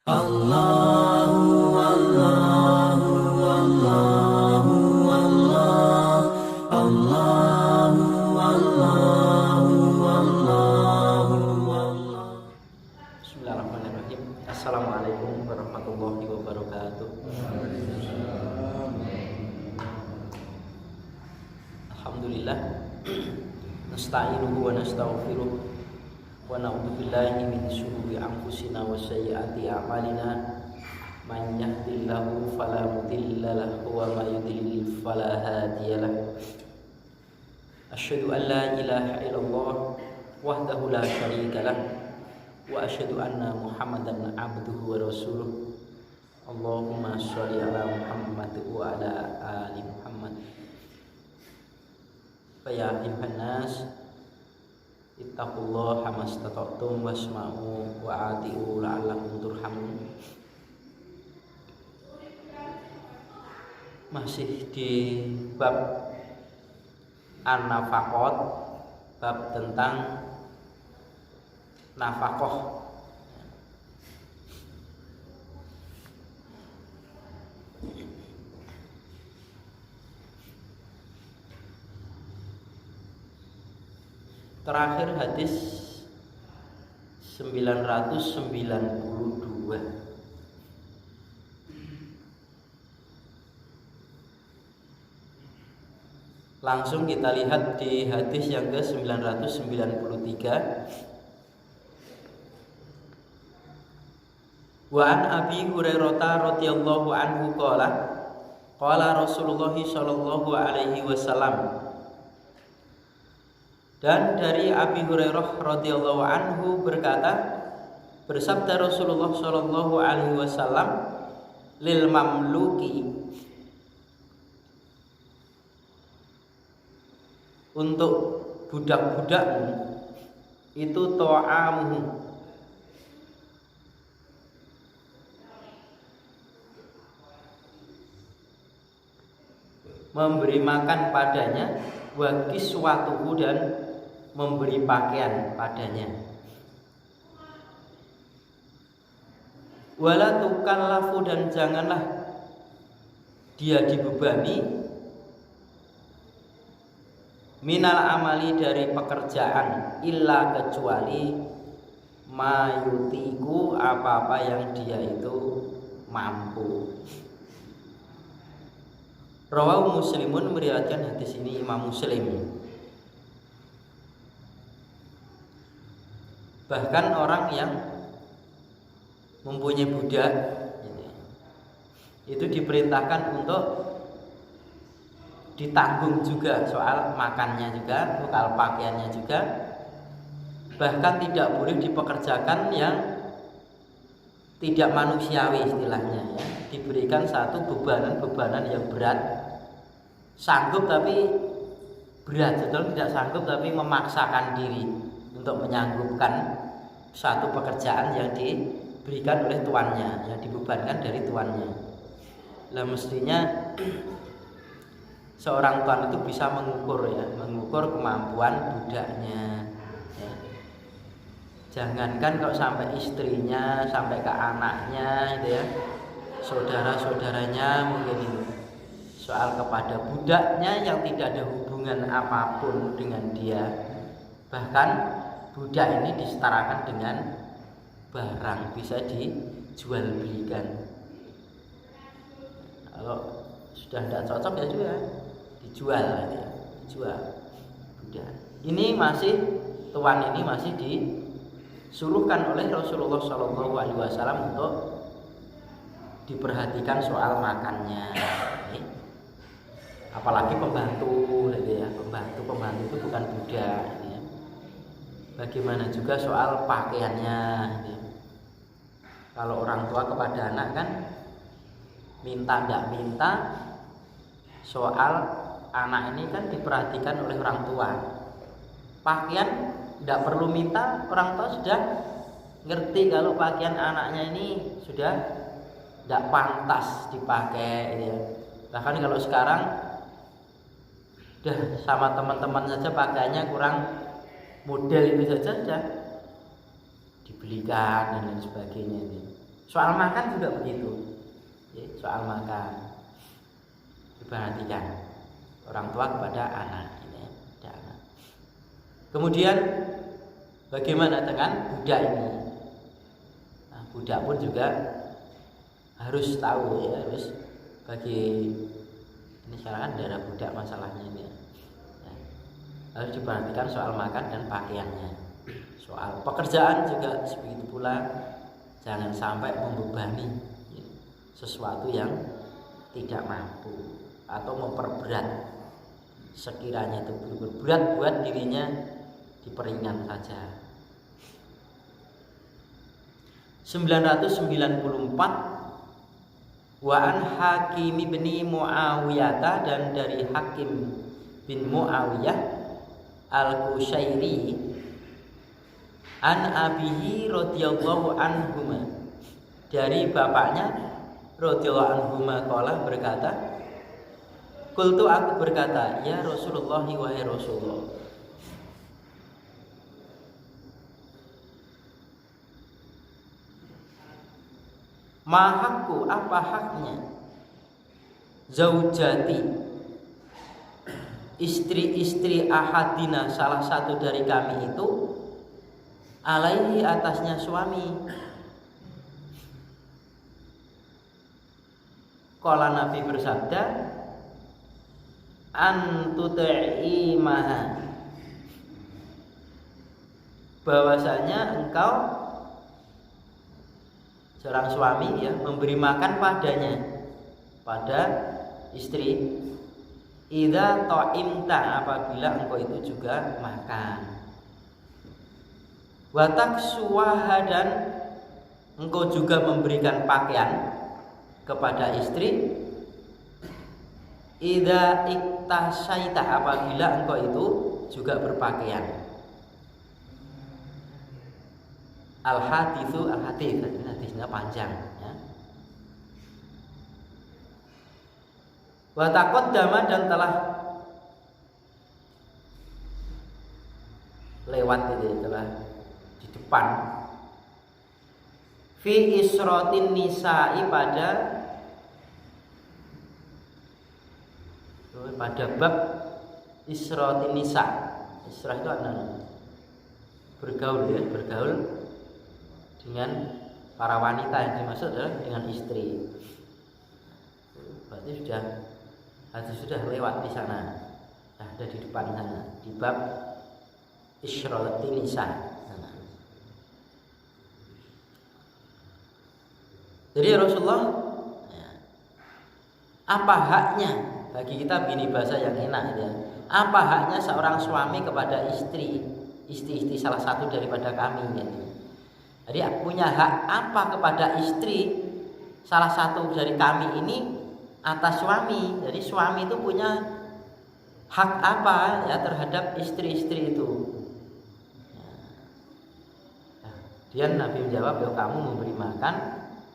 Allahu Allahu Allahu Allah Allahu Allahu Allahu Allah. Bismillahirrahmanirrahim. Assalamualaikum warahmatullahi wabarakatuh. Alhamdulillah. Nasta'inuhu wa nastaghfiruh wa na'udzu billahi min syururi anfusina wa sayyiati a'malina. Man yahdihillahu fala mudilla lahu wa may yudlil fala hadiya lahu. Asyhadu an la ilaha illallah wahdahu la syarika lahu wa asyhadu anna Muhammadan abduhu wa rasuluh. Allahumma sholli ala Muhammad wa ala ali Muhammad. Ya ayyuhan nas ittaqullaha mastata'tum wasma'u wa ati'u la'allakum turhamun. Masih di bab an-nafaqat, bab tentang nafkah. Terakhir hadis 992. Langsung kita lihat di hadis yang ke 993. Wa an Abi Hurairah radhiyallahu anhu qala Rasulullah sallallahu alaihi wasallam. Dan dari Abi Hurairah radhiyallahu anhu berkata, bersabda Rasulullah sallallahu alaihi wasallam, lil mamluki, untuk budak-budakmu itu ta'amuhu, memberi makan padanya, wa kiswatuhu, dan memberi pakaian padanya. Wala tukallafu, dan janganlah dia dibebani, minal amali, dari pekerjaan, illa, kecuali mayutiku, apa-apa yang dia itu mampu. Rawahu Muslimun, meriwayatkan hadis ini Imam Muslim. Bahkan orang yang mempunyai budak itu diperintahkan untuk ditanggung juga soal makannya juga, soal pakaiannya juga. Bahkan tidak boleh dipekerjakan yang tidak manusiawi istilahnya, ya. Diberikan satu bebanan yang berat, sanggup tapi berat, betul tidak sanggup tapi memaksakan diri untuk menyanggupkan satu pekerjaan yang diberikan oleh tuannya, yang dibebankan dari tuannya. Lah mestinya seorang tuan itu bisa mengukur kemampuan budaknya, ya. Jangankan kalau sampai istrinya, sampai ke anaknya, gitu ya, saudara-saudaranya mungkin itu. Soal kepada budaknya yang tidak ada hubungan apapun dengan dia, bahkan budak ini disetarakan dengan barang, bisa dijual belikan. Kalau sudah tidak cocok ya juga dijual, ya. Dijual budak. Ini masih, tuan ini masih disuruhkan oleh Rasulullah SAW untuk diperhatikan soal makannya. Apalagi pembantu, gitu ya. Pembantu itu bukan budak. Bagaimana juga soal pakaiannya, gitu. Kalau orang tua kepada anak kan minta tidak minta, soal anak ini kan diperhatikan oleh orang tua. Pakaian tidak perlu minta, orang tua sudah ngerti kalau pakaian anaknya ini sudah tidak pantas dipakai, gitu ya. Bahkan kalau sekarang udah sama teman-teman saja pakaiannya kurang model itu saja sudah dibelikan dan lain sebagainya ini. Soal makan juga begitu. Ya, soal makan diperhatikan orang tua kepada anak. Kepada anak. Kemudian bagaimana dengan budak ini? Nah, budak pun juga harus tahu ya, harus bagi ini sekarang kan daerah budak masalahnya ini ya. Harus diperhatikan soal makan dan pakaiannya. Soal pekerjaan juga sebegitu pula, jangan sampai membebani ya, sesuatu yang tidak mampu atau memperberat. Sekiranya itu berat buat dirinya, diperingan saja. 994 wa an Hakim bin Muawiyah, dan dari Hakim bin Muawiyah al-Qushairi an abihi radhiyallahu anhuma, dari bapaknya radhiyallahu anhuma qala berkata, qultu aku berkata, ya Rasulullah, wahai Rasulullah, mahaku apa haknya zaujati, istri-istri ahadina salah satu dari kami itu, alaihi atasnya suami. Qala Nabi bersabda, antutaimaha, bahwasanya engkau seorang suami ya memberi makan padanya, pada istri, idza ta'imta, apabila engkau itu juga makan, wa taksuwaha, dan engkau juga memberikan pakaian kepada istri, idza iktasaita, apabila engkau itu juga berpakaian. Al-haditsu, al-hadits, hadisnya panjang ya. Wa taqaddama, dan telah lewat itu, telah di depan, fi isrotin nisa'i, pada bab isrotin nisa. Isra itu adalah bergaul ya, bergaul dengan para wanita, yang dimaksud adalah dengan istri. Berarti sudah lewat di sana, ada di depan sana, di bab isrotin nisa. Jadi Rasulullah, apa haknya bagi kita, bini bahasa yang enak ya, apa haknya seorang suami kepada istri salah satu daripada kami gitu. Jadi punya hak apa kepada istri salah satu dari kami ini atas suami. Jadi suami itu punya hak apa ya terhadap istri-istri itu. Dia Nabi menjawab, ya kamu memberi makan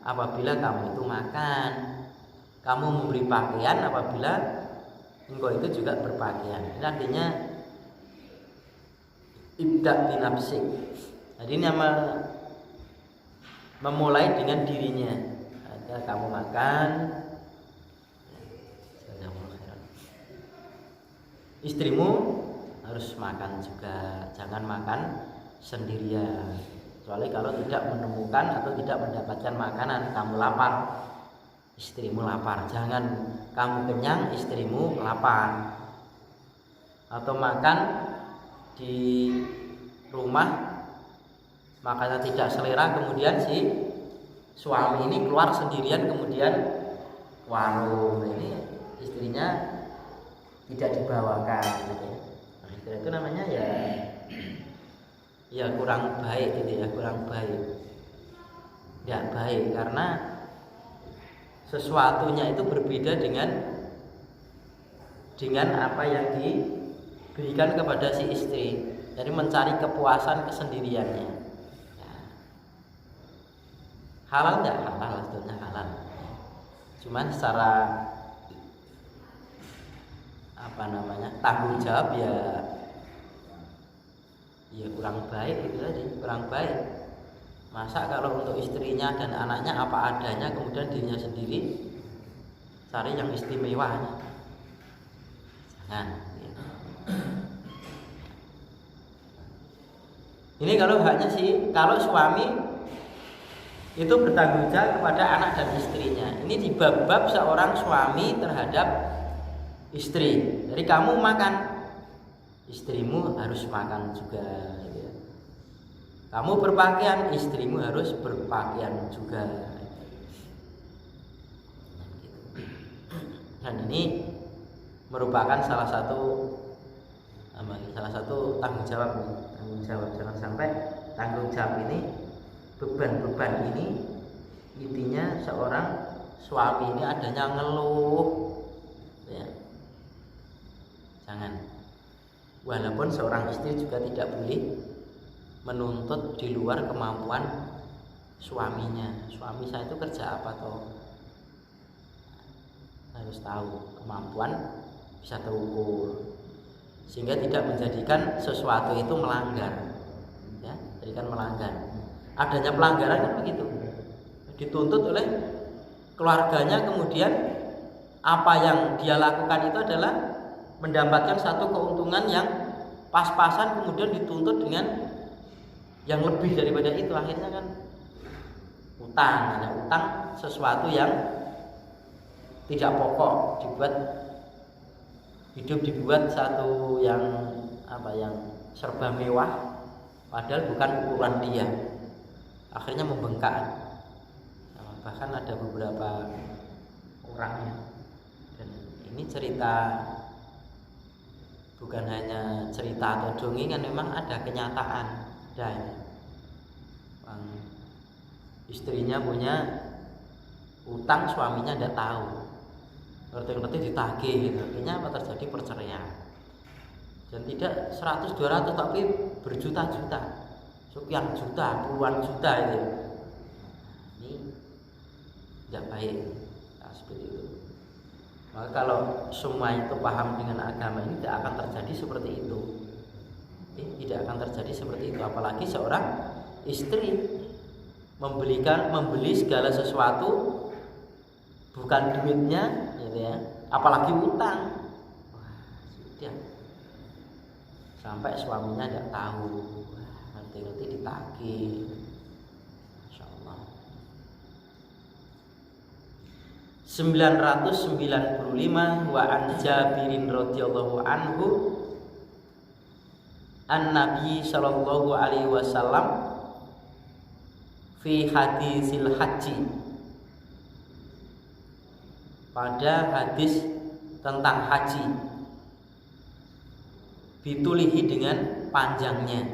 apabila kamu itu makan, kamu memberi pakaian apabila engkau itu juga berpakaian. Ini artinya ibda binafsik. Jadi ini memulai dengan dirinya. Ada kamu makan, istrimu harus makan juga, jangan makan sendirian. Kecuali kalau tidak menemukan atau tidak mendapatkan makanan, kamu lapar, istrimu lapar. Jangan kamu kenyang, istrimu lapar. Atau makan di rumah, makanya tidak selera, kemudian si suami ini keluar sendirian, kemudian warung, ini istrinya tidak dibawakan. Itu namanya ya kurang baik gitu ya, kurang baik. Ya baik, karena sesuatunya itu berbeda dengan apa yang diberikan kepada si istri. Jadi mencari kepuasan kesendiriannya. Ya. Halal enggak? Halal, sebetulnya halal. Cuman secara tanggung jawab ya kurang baik, itu tadi kurang baik. Masa kalau untuk istrinya dan anaknya apa adanya, kemudian dirinya sendiri cari yang istimewa? Jangan. Ini kalau haknya sih, kalau suami itu bertanggung jawab kepada anak dan istrinya. Ini di bab-bab seorang suami terhadap istri. Jadi kamu makan, istrimu harus makan juga. Kamu berpakaian, istrimu harus berpakaian juga. Dan ini merupakan salah satu tanggung jawab. Jangan sampai tanggung jawab ini, beban-beban ini, intinya seorang suami ini adanya ngeluh, ya. Jangan. Walaupun seorang istri juga tidak boleh menuntut di luar kemampuan suaminya. Suami saya itu kerja apa toh? Harus tahu kemampuan, bisa terukur, sehingga tidak menjadikan sesuatu itu melanggar, ya, jadikan melanggar. Adanya pelanggaran kan begitu, dituntut oleh keluarganya, kemudian apa yang dia lakukan itu adalah mendapatkan satu keuntungan yang pas-pasan, kemudian dituntut dengan yang lebih daripada itu, akhirnya kan utang. Ada utang sesuatu yang tidak pokok, dibuat satu yang yang serba mewah, padahal bukan ukuran dia, akhirnya membengkak. Bahkan ada beberapa orang, dan ini cerita, bukan hanya cerita atau dongeng, kan memang ada kenyataan. Dan istrinya punya utang, suaminya tidak tahu, ngerti-ngerti ditagih, gitu. Akhirnya apa terjadi? Perceraian. Dan tidak 100-200 tapi berjuta-juta, sekian juta, puluhan juta itu. Ini tidak baik. Nah, seperti itu. Maka kalau semua itu paham dengan agama ini, tidak akan terjadi seperti itu. Tidak akan terjadi seperti itu. Apalagi seorang istri membeli segala sesuatu bukan duitnya, gitu ya, apalagi utang. Wah, sudah sampai suaminya tidak tahu, ngerti-ngerti ditagih. Masya Allah. 995 wa an Jabirin radhiyallahu anhu an-Nabi sallallahu alaihi wasallam fi hadisil haji, pada hadis tentang haji, ditulihi dengan panjangnya.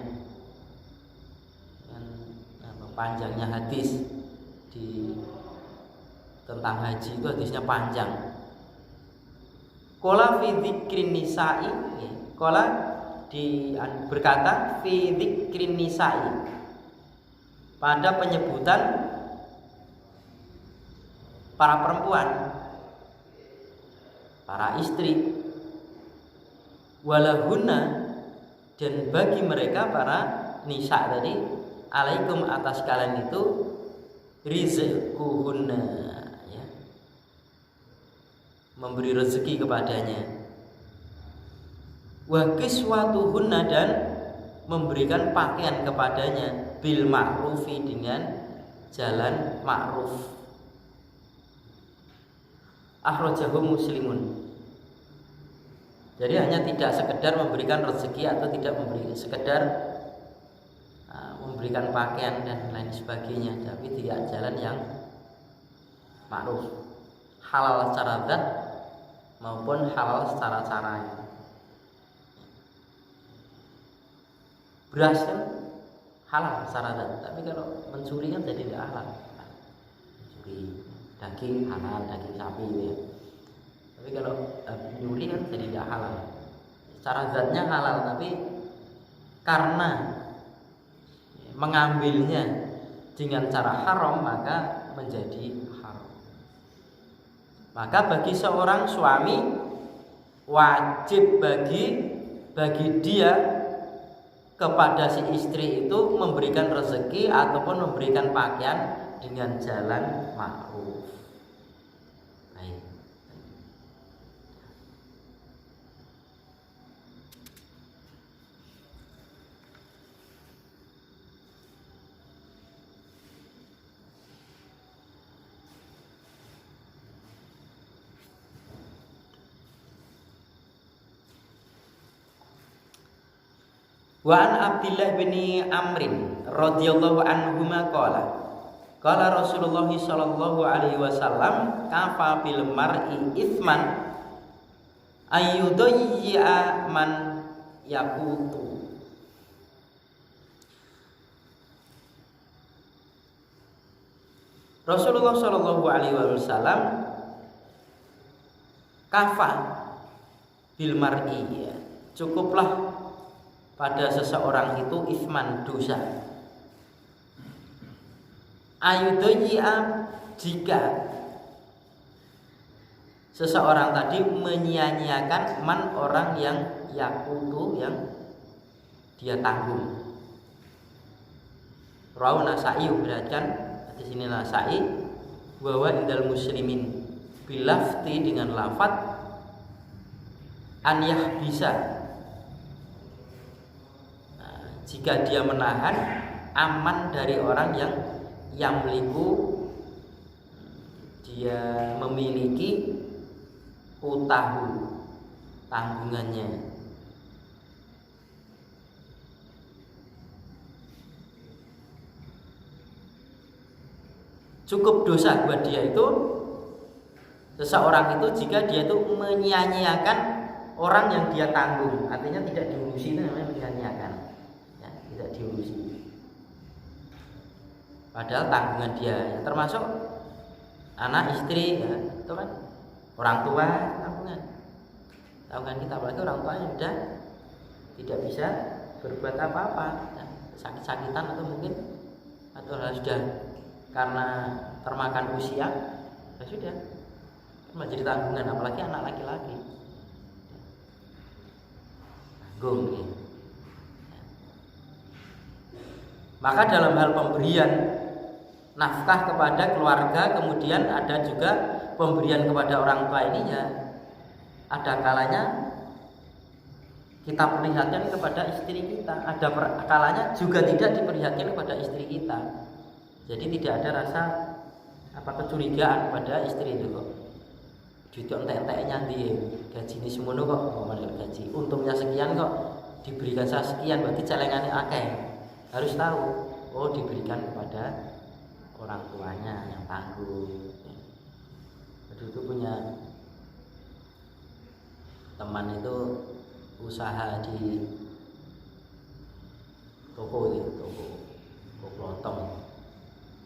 Panjangnya hadis di tentang haji itu, hadisnya panjang. Qala fi dzikrin nisa'i, qala berkata fi dzikrin nisa'i, pada penyebutan para perempuan, para istri, walahunna, dan bagi mereka para nisa tadi, alaikum, atas kalian itu, rizquhunna, ya, memberi rezeki kepadanya, wa kiswatuhunna, dan memberikan pakaian kepadanya, bil ma'rufi, dengan jalan ma'ruf. Akhrajahu Muslimun. Jadi hanya tidak sekedar memberikan rezeki atau tidak sekedar memberikan pakaian dan lain sebagainya, tapi tidak jalan yang ma'ruf, halal secara zat maupun halal secara cara. Beras kan halal secara zat, tapi kalau mencuri kan jadi tidak halal. Mencuri daging halal, daging sapi, ya. Tapi kalau nyuri kan jadi tidak halal. Secara zatnya halal, tapi karena mengambilnya dengan cara haram maka menjadi haram. Maka bagi seorang suami wajib bagi dia kepada si istri itu memberikan rezeki ataupun memberikan pakaian dengan jalan ma'ruf. Baik. Wa an Abdillah bin Amrin radhiyallahu anhuma qala Rasulullah sallallahu alaihi wasallam kafa bil mar'i itsman ayyudayya man yaqutu. Rasulullah sallallahu alaihi wasallam kafa bil mar'i, ya, cukuplah pada seseorang itu isman, dosa. Ayudayya, jika seseorang tadi menyia-nyiakan man, orang yang yakutu, yang dia tanggung. Rawu Nasa'i, berarti di sini Nasa'i bahwa indal muslimin bilafti, dengan lafaz an yahbisa, jika dia menahan aman dari orang yang yamliku, dia memiliki utahu, tanggungannya. Cukup dosa buat dia itu, seseorang itu jika dia itu menyia-nyiakan orang yang dia tanggung, artinya tidak diurusi, itu namanya menyia-nyiakan. Tidak diurusi, padahal tanggungan dia, ya, termasuk anak, istri, ya, itu kan orang tua, tanggungan kita, apalagi orang tua yang sudah tidak bisa berbuat apa-apa, ya, sakit-sakitan atau mungkin sudah karena termakan usia, ya sudah menjadi tanggungan, apalagi anak laki-laki tanggung, ya. Maka dalam hal pemberian nafkah kepada keluarga, kemudian ada juga pemberian kepada orang tua ini, ya, ada kalanya kita perlihatkan kepada istri kita, ada kalanya juga tidak diperlihatkan kepada istri kita. Jadi tidak ada rasa kecurigaan pada istri itu kok. Duit entek-enteknya dia gaji ini semono kok, gaji untungnya sekian kok, diberikan sekian, berarti celengannya akeh. Harus tahu, oh diberikan kepada orang tuanya yang tanggung. Jadi itu punya teman itu usaha di toko lontong.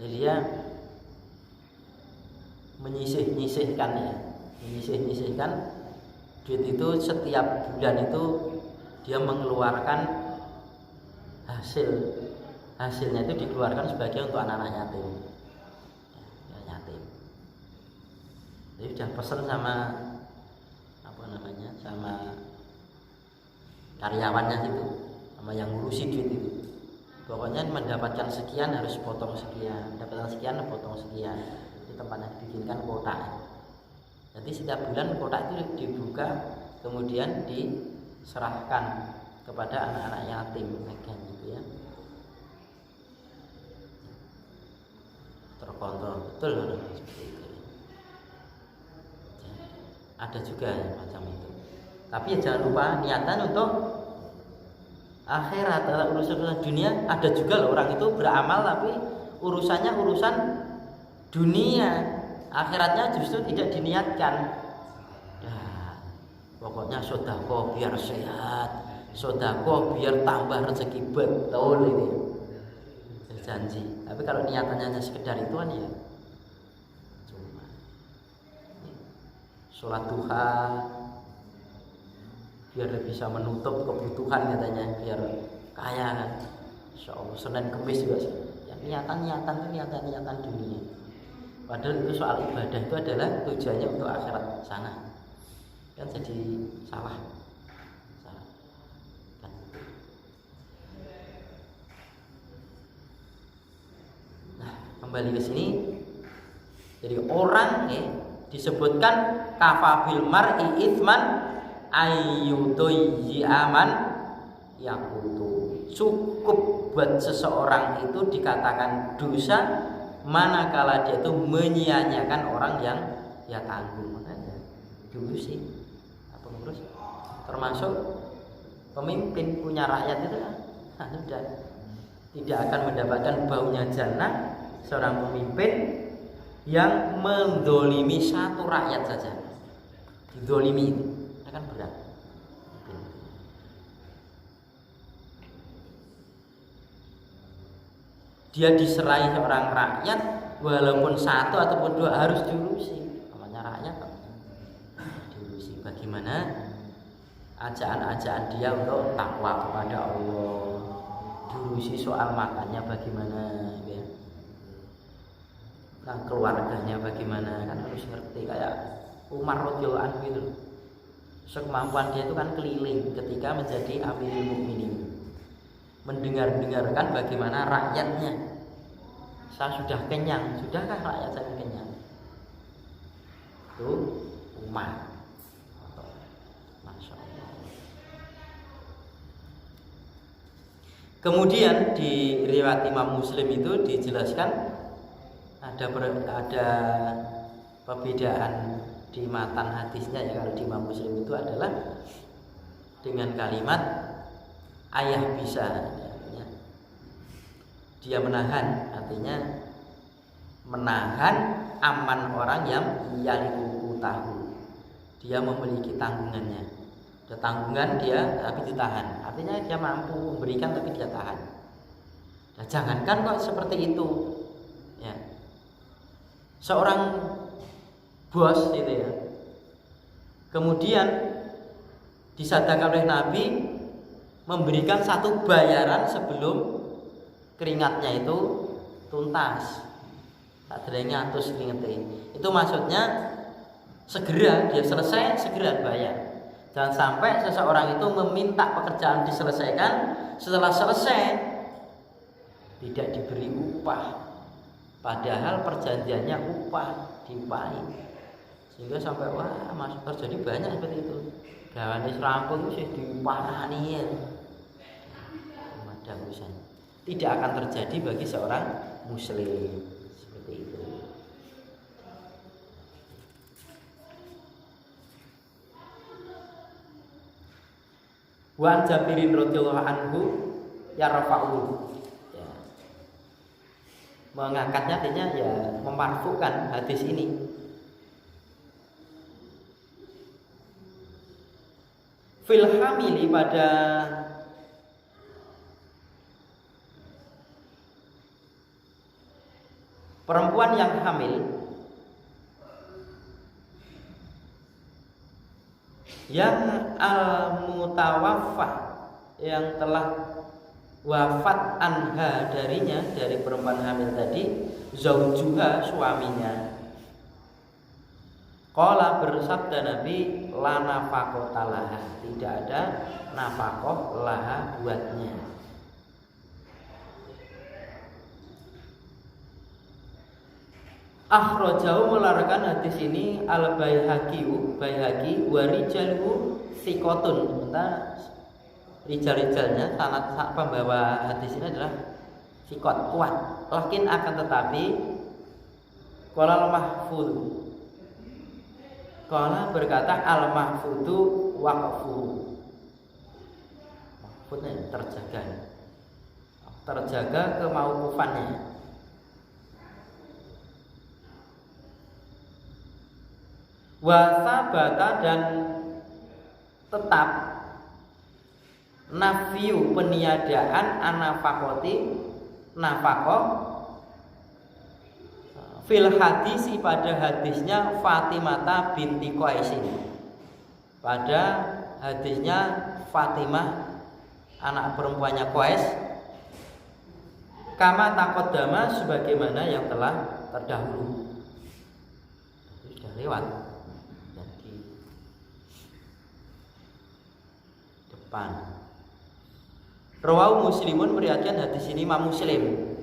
Jadi dia menyisihkan duit itu, setiap bulan itu dia mengeluarkan hasilnya itu dikeluarkan sebagai untuk anak-anak yatim, yatim. Jadi sudah pesan sama sama karyawannya itu, sama yang ngurusi duit itu, pokoknya mendapatkan sekian harus potong sekian, mendapatkan sekian potong sekian. Di tempatnya dibikinkan kotak. Jadi setiap bulan kotak itu dibuka, kemudian diserahkan kepada anak-anak yatim, gitu ya. Terkontrol betul seperti itu. Ada juga yang macam itu. Tapi ya jangan lupa niatan untuk akhirat atau urusan dunia. Ada juga loh orang itu beramal tapi urusannya urusan dunia, akhiratnya justru tidak diniatkan. Ya, pokoknya sedekah biar sehat, sedekah biar tambah rezeki, betul ini janji. Tapi kalau niatannya hanya sekedar itu kan ya cuma sholat duha biar bisa menutup kebutuhan katanya, biar kaya kan. Insyaallah Senin Kemis juga ya, niatan itu niatan dunia. Padahal itu soal ibadah itu adalah tujuannya untuk akhirat sana. Kan jadi salah kan. kembali ke sini. Jadi orang disebutkan kafabil mar'i itsman ayyudayyi aman yaqutu. Cukup buat seseorang itu dikatakan dosa manakala dia itu menyia-nyiakan orang yang ya tangguh. Makanya dulu sih pengurus termasuk pemimpin punya rakyat itu sudah tidak akan mendapatkan baunya jannah seorang pemimpin yang mendolimi satu rakyat saja. Didolimi itu akan berat. Dia diserai seorang rakyat walaupun satu ataupun dua harus diurusi. Namanya rakyat diurusi. Bagaimana ajaan-ajaan dia untuk takwa kepada Allah, diurusi soal makannya bagaimana ya. Nah, keluarganya bagaimana kan harus ngerti. Kayak Umar radhiyallahu anhu itu sekemampuan dia itu kan keliling ketika menjadi Amirul Mukminin, mendengarkan bagaimana rakyatnya. Saya sudah kenyang, sudahkah rakyat saya kenyang? Itu Umar. Masya Allah. Kemudian di riwayat Imam Muslim itu dijelaskan ada perbedaan di matan hadisnya ya. Kalau di Imam Muslim itu adalah dengan kalimat ayah bisa ya. Dia menahan, artinya menahan aman orang yang yaliku tahu. Dia memiliki tanggungannya. Ada tanggungan dia tapi ditahan. Artinya dia mampu memberikan tapi dia tahan. Nah, jangankan kok seperti itu. Ya. Seorang bos gitu ya. Kemudian disadaqahkan oleh Nabi memberikan satu bayaran sebelum keringatnya itu tuntas. Tak derenge atus keringetnya. Itu maksudnya segera dia selesai, segera bayar. Jangan sampai seseorang itu meminta pekerjaan diselesaikan, setelah selesai tidak diberi upah. Padahal perjanjiannya upah diupahi. Sehingga sampai wah masuk terjadi banyak seperti itu. Gawane rampung sih diupahani ya. Ada urusan. Tidak akan terjadi bagi seorang muslim seperti itu. Wa Jabirin radhiyallahu anhu yarfa'u. Ya. Mengangkatnya artinya ya memarfukan hadis ini. Fil hamili pada perempuan yang hamil yang al-mutawaffah yang telah wafat anha darinya, dari perempuan hamil tadi, zaujuha suaminya. Qala bersabda Nabi, la nafaqata laha, tidak ada nafaqah laha buatnya. Akhrajahu melarangkan hadis ini al-Baihaqi wa rijaluhu thiqatun. Rijal-rijalnya sanad pembawa hadis ini adalah thiqat, kuat. Lakin akan tetapi qala al-mahfuz, qala berkata al-mahfudu waqfu. Mahfudnya terjaga kemauqufannya. Wasabata dan tetap nafyu peniadaan anafakoti nafaqah fil hadisi pada hadisnya Fatimah binti Qaisin, pada hadisnya Fatimah anak perempuannya Qais, kama taqaddama sebagaimana yang telah terdahulu. Sudah lewat di depan. Rawahu Muslimun, meriwayatkan hadis ini Imam Muslim.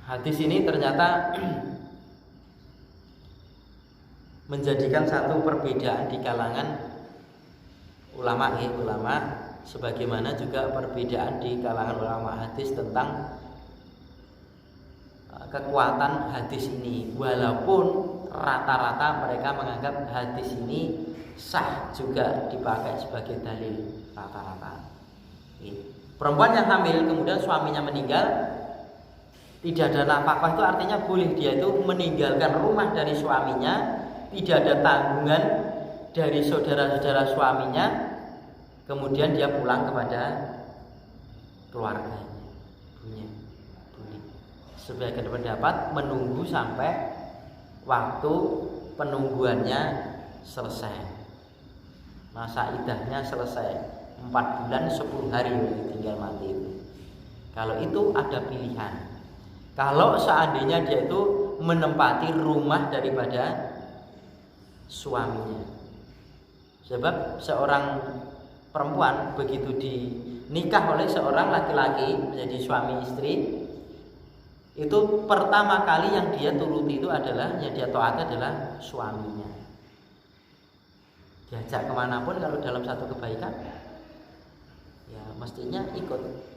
hadis ini ternyata menjadikan satu perbedaan di kalangan ulama, sebagaimana juga perbedaan di kalangan ulama hadis tentang kekuatan hadis ini. Walaupun rata-rata mereka menganggap hadis ini sah juga dipakai sebagai dalil, rata-rata. Perempuan yang hamil kemudian suaminya meninggal, tidak ada nafkah, itu artinya boleh dia itu meninggalkan rumah dari suaminya, tidak ada tanggungan dari saudara-saudara suaminya, kemudian dia pulang kepada keluarganya. Boleh. Sebagian pendapat menunggu sampai waktu penungguannya selesai, masa iddahnya selesai, 4 bulan 10 hari tinggal mati itu. Kalau itu ada pilihan. Kalau seandainya dia itu menempati rumah daripada suaminya. Sebab seorang perempuan begitu dinikah oleh seorang laki-laki menjadi suami istri, itu pertama kali yang dia turuti itu adalah, yang dia taati adalah suaminya. Diajak kemanapun kalau dalam satu kebaikan, ya mestinya ikut.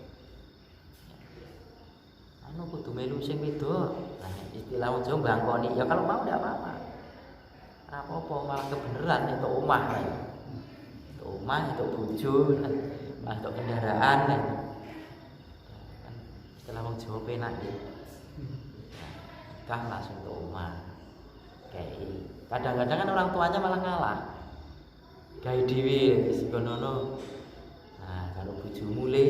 Anu kudu melu sing wedok. Nah, istilah wong Jawa bangkoni, ya kalau mau tidak apa-apa. Apa-apa malah kebenaran itu omah. Itu omah, itu bojo, malah itu kendaraan. Kan istilah wong Jawa penak ya. Nikah langsung ke omah. Kadang-kadang kan orang tuanya malah ngalah. Gawe dhewe wis ngono. Nah, kalau bojomu le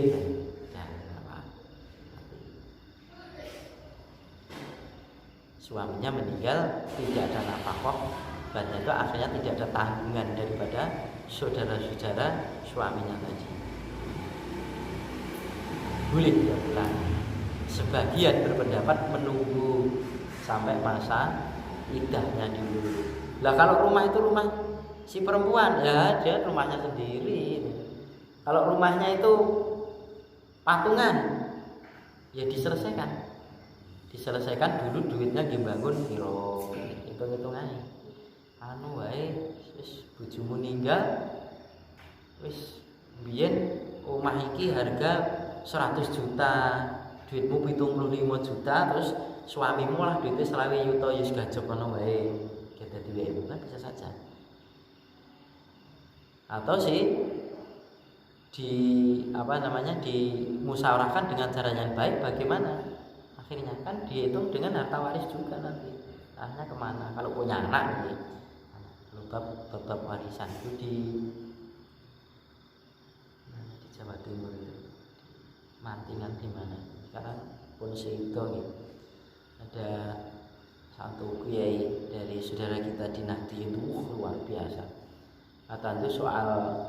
suaminya meninggal, tidak ada nafkah, berarti itu akhirnya tidak ada tanggungan daripada saudara-saudara suaminya tadi. Boleh dia pulang. Sebagian berpendapat menunggu sampai masa iddahnya dulu. Lah kalau rumah itu rumah si perempuan, ya dia rumahnya sendiri. Kalau rumahnya itu patungan, ya diselesaikan dulu, duitnya dibangun kilo, hitung-hitung aja. Anu wae wis bojomu ninggal, wis biyen omah iki harga 100 juta, duitmu 75 juta, terus suamimu lah duitnya 20 juta, ya gajok ngono wae. Kita duwe itu kan bisa saja. Atau sih dimusyawarahkan dengan cara yang baik, bagaimana? Akhirnya kan dihitung dengan harta waris juga nanti. Arahnya kemana? Kalau punya anak nih, bab warisan itu di Jawa Timur itu, Mantingan di mana? Sekarang pun seito gitu. Ada satu kiai dari saudara kita di Nahdi itu luar biasa. Kata itu soal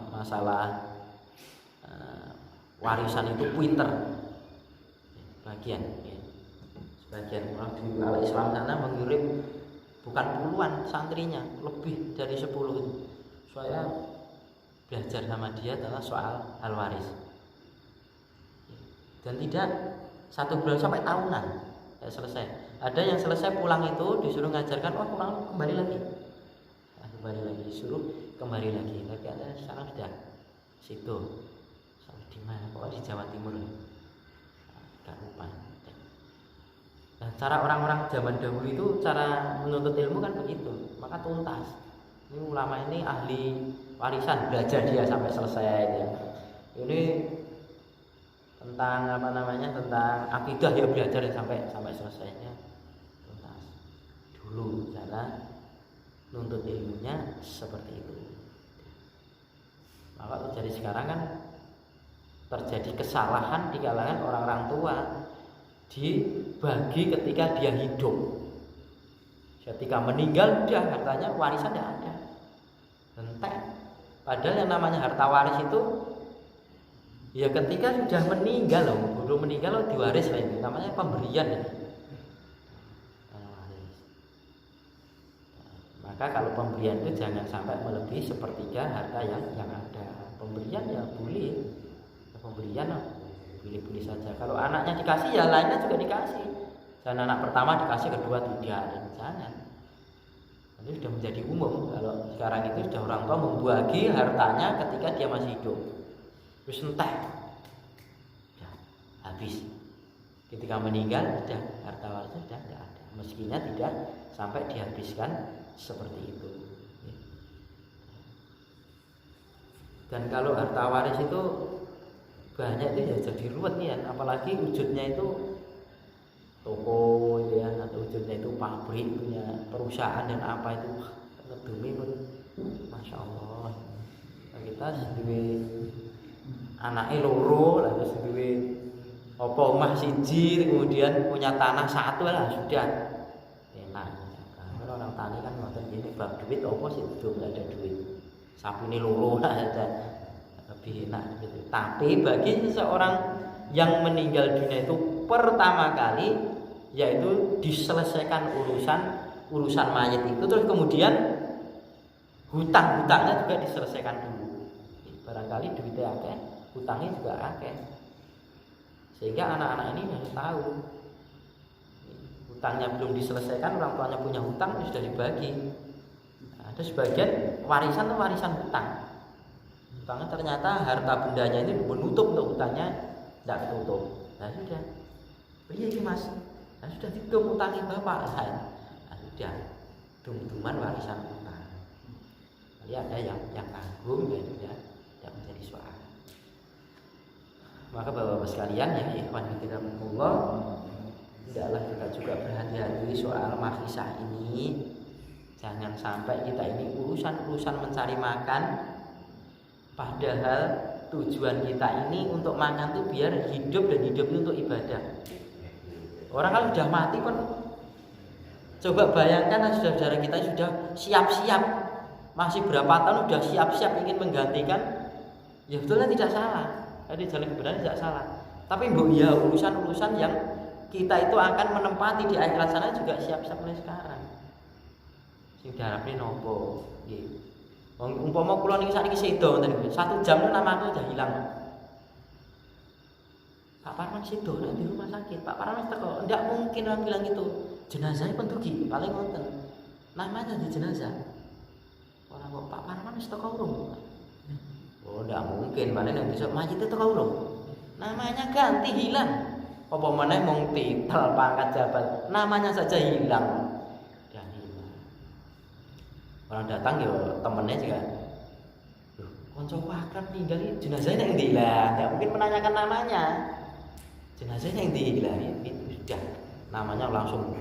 masalah warisan itu pinter. Sebagian orang di wilayah Islam sana mengirim bukan puluhan santrinya, lebih dari 10 itu. Saya belajar sama dia tentang soal hal waris, dan tidak 1 bulan sampai tahunan ya selesai. Ada yang selesai pulang itu disuruh ngajarkan, pulang kembali lagi, disuruh kembali lagi ada sekarang sudah situ. Di mana? Kok di Jawa Timur? Lupa. Nah, cara orang-orang zaman dahulu itu cara menuntut ilmu kan begitu, maka tuntas. Ini ulama ini ahli warisan, belajar dia sampai selesai ya. Ini tentang tentang akidah ya, belajar sampai selesainya tuntas. Dulu cara menuntut ilmunya seperti itu. Maka terjadi sekarang kan terjadi kesalahan di kalangan orang-orang tua dibagi ketika dia hidup. Ketika meninggal udah hartanya warisan tidak ada, entek. Padahal yang namanya harta waris itu ya ketika sudah meninggal belum meninggal diwaris lah, itu namanya pemberian ya. Maka kalau pemberian itu jangan sampai melebihi sepertiga harta yang ada. Pemberian ya boleh. Pemberian pilih-pilih saja. Kalau anaknya dikasih ya lainnya juga dikasih. Jangan anak pertama dikasih, kedua tidak, jangan. Ini sudah menjadi umum. Kalau sekarang itu sudah orang tua membagi hartanya ketika dia masih hidup. Terus entek, sudah habis. Ketika meninggal sudah harta warisnya sudah tidak ada. Meskinya tidak sampai dihabiskan seperti itu. Dan kalau harta waris itu banyak itu ya jadi ruwet nih ya. Apalagi wujudnya itu toko ya, atau wujudnya itu pabrik punya perusahaan dan apa itu ngedumi pun masya Allah. Nah, kita sedih anaknya loro lalu sedih apa omah siji kemudian punya tanah satu lah sudah enak. Kalau orang tani kan ngoten gini bab duit apa sih itu nggak ada duit. Sapi ini loro lah saja lebih enak gitu. Tapi bagi seseorang yang meninggal dunia itu pertama kali yaitu diselesaikan urusan mayat itu, terus kemudian hutangnya juga diselesaikan dulu. Barangkali duitnya akeh, hutangnya juga akeh. Sehingga anak-anak ini harus tahu hutangnya belum diselesaikan, orang tuanya punya hutang sudah dibagi. Ada sebagian warisan itu warisan hutang. Hutangnya ternyata harta bendanya ini menutup untuk hutangnya tidak ketutup. Nah sudah, iya ini mas, nah sudah dihitung hutangnya bapak. Nah sudah, dum-duman warisan hutang. Jadi ada yang kagum ya sudah tidak menjadi soal. Maka bapak-bapak sekalian ya, ikhwan fillah, hendaklah kita juga berhati-hati soal makisah ini. Jangan sampai kita ini urusan mencari makan, padahal tujuan kita ini untuk makan tuh biar hidup dan hidup untuk ibadah. Orang kalau sudah mati pun, coba bayangkan saudara-saudara kita sudah siap-siap, masih berapa tahun sudah siap-siap ingin menggantikan, ya betulnya tidak salah. Jadi jalan kebenaran tidak salah. Tapi ya urusan-urusan yang kita itu akan menempati di akhirat sana juga siap-siap mulai sekarang. Sing diharapne nopo? Nggih. Wong umpama kula niki sakniki sedo ngoten, 1 jam namaku sudah hilang. Pak Parman sedo di rumah sakit. Pak Parman teko, enggak mungkin orang bilang gitu. Jenazahnya pendugi, paling ngoten. Namanya di jenazah. Orang kok Pak Parman wis teko urung. Oh, enggak mungkin, paling yang besok mayit teko urung. Namanya ganti hilang. Apa meneh mung titel pangkat jabat, namanya saja hilang. Orang datang ya temennya juga, konco akrab tinggal jenazahnya yang dihilang, nggak mungkin menanyakan namanya. Jenazahnya yang dihilang itu sudah namanya langsung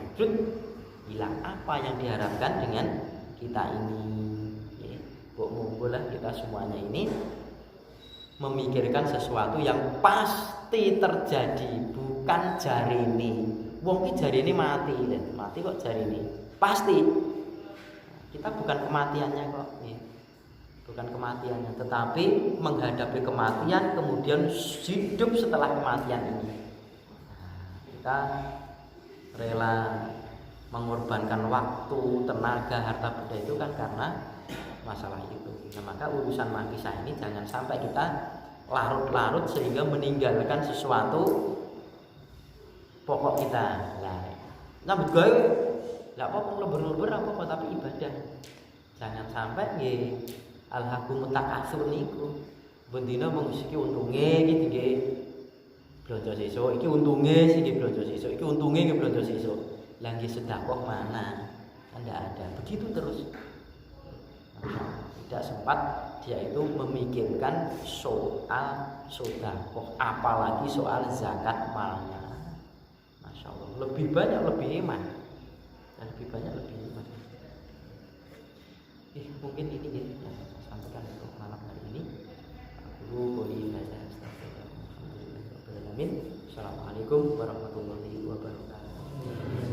hilang. Apa yang diharapkan dengan kita ini? Boleh kita semuanya ini memikirkan sesuatu yang pasti terjadi, bukan jari ini. Wong ki jari ini mati kok jari ini pasti. Kita bukan kematiannya kok, bukan kematiannya, tetapi menghadapi kematian kemudian hidup setelah kematian ini. Kita rela mengorbankan waktu, tenaga, harta benda itu kan karena masalah itu. Nah, maka urusan makisah ini jangan sampai kita larut-larut sehingga meninggalkan sesuatu pokok kita. Nah betul. Tidak apa-apa lebar-lebar apa-apa tapi ibadah. Jangan sampai nggih alhaqum takatsur niku. Bendina mengusiki untunge iki nggih blonjo sesuk, iki untunge sing nggih blonjo sesuk, iki untunge nggih blonjo sesuk. Lah nggih sedekah mana? Kan tidak ada. Begitu terus. Tidak sempat dia itu memikirkan soal sedekah, apalagi soal zakat malnya. Masya Allah, lebih banyak lebih hemat. Dan lebih banyak lebih hemat. Mungkin ini yang saya sampaikan untuk malam hari ini. Aku boleh baca astagfirullah. Assalamualaikum warahmatullahi wabarakatuh.